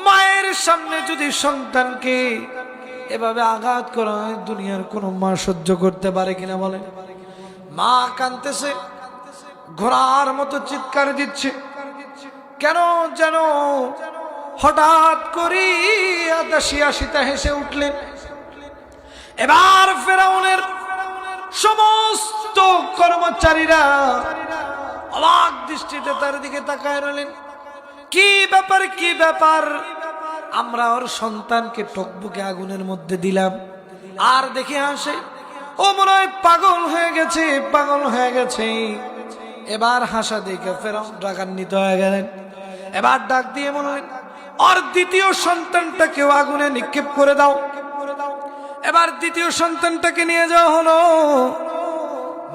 মায়ের সামনে যদি সন্তানকে এভাবে আঘাত করা হয়, দুনিয়ার কোনো মা সহ্য করতে পারে কিনা বলে? মা কাঁদতেছে, ঘোড়ার মতো চিৎকার দিচ্ছে, কেন যেন হঠাৎ করে দাসিয়াসিতা হেসে উঠলেন। এবার ফেরাউনের সমস্ত কর্মচারীরা অবাক দৃষ্টিতে তার দিকে তাকায় রইলেন। কি ব্যাপার, কি ব্যাপার? আমরা ওর সন্তানকে টকবুকে আগুনের মধ্যে দিলাম, আর দেখে আসে ও মনে হয় পাগল হয়ে গেছে, পাগল হয়ে গেছে। এবার হাসা দেখে ফেরাউন রাগান্বিত হয়ে গেলেন। এবার ডাক দিয়ে বললেন, ওর দ্বিতীয় সন্তানটাকেও আগুনে নিক্ষেপ করে দাও। এবার দ্বিতীয় সন্তানটাকে নিয়ে যাওয়া হলো।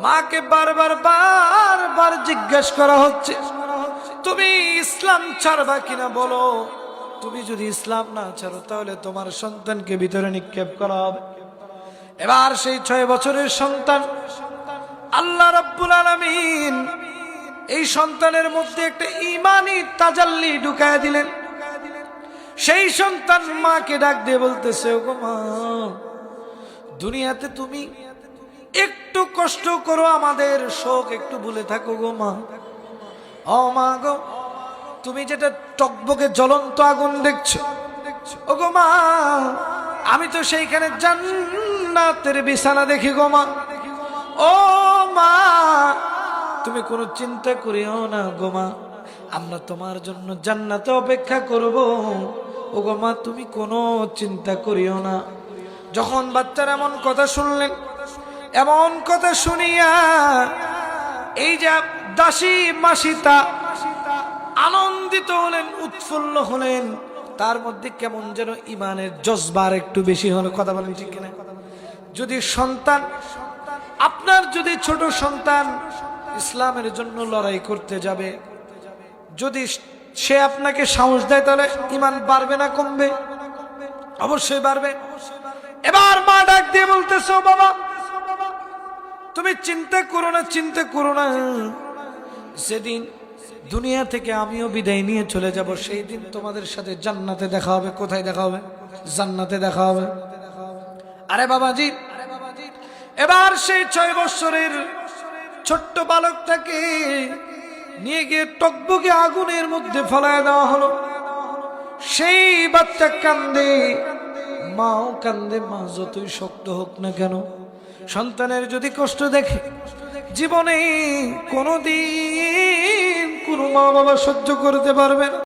মাকে বারবার জিজ্ঞেস করা হচ্ছে, তুমি ইসলাম ছাড়বা কিনা বলো। তুমি যদি ইসলাম না ছাড়ো তাহলে তোমার সন্তানকে ভিতরে নিক্ষেপ করা হবে। এবার সেই 6 বছরের সন্তান, আল্লাহ রাব্বুল আলামিন এই সন্তানের মধ্যে একটা ঈমানি তাজাল্লি ঢুকায় দিলেন। সেই সন্তান মাকে ডাক দিয়ে বলতেছে, ওগো মা, দুনিয়াতে তুমি একটু কষ্ট করো, আমাদের শোক একটু ভুলে থাকো গো মা। ও মা গো, তুমি যেটা টকবকে জ্বলন্ত আগুন দেখছো, ওগো মা, আমি তো সেইখানে জান্নাতের বিছানা দেখি গো মা। ও মা, তুমি কোনো চিন্তা করিও না গো মা, আমরা তোমার জন্য জান্নাতে অপেক্ষা করব। ওগো মা, তুমি কোনো চিন্তা করিও না। যখন বাচ্চারা এমন কথা শুনলেন, এমন কথা শুনিয়া এই যে দাসী মাসিতা আনন্দিত হলেন, উৎফুল্ল হলেন। তার মধ্যে কেমন যেন ইমানের জজবার একটু বেশি হলো। কথা বলেন ঠিক কিনা? যদি সন্তান, আপনার যদি ছোট সন্তান ইসলামের জন্য লড়াই করতে যাবে, যদি সে আপনাকে সাহস দেয়, তাহলে ইমান বাড়বে না কমবে? অবশ্যই বাড়বে। এবার মা ডাক দিয়ে বলতেছো, বাবা তুমি চিন্তা করো না, চিন্তা করো না। সেদিন দুনিয়া থেকে আমিও বিদায় নিয়ে চলে যাব, সেই দিন তোমাদের সাথে জান্নাতে দেখা হবে। কোথায় দেখা হবে? জান্নাতে দেখা হবে। আরে বাবাজি, এবার সেই 6 বছরের ছোট্ট বালকটাকে নিয়ে গিয়ে টকবকে আগুনের মধ্যে ফেলায় দেওয়া হলো। সেই বাচ্চা কান্দে, মাও কান্দে। মা যতই শক্ত হোক না কেন, সন্তানের যদি কষ্ট দেখে, জীবনে কোনোদিন কোনো মা বাবা সহ্য করতে পারবে না।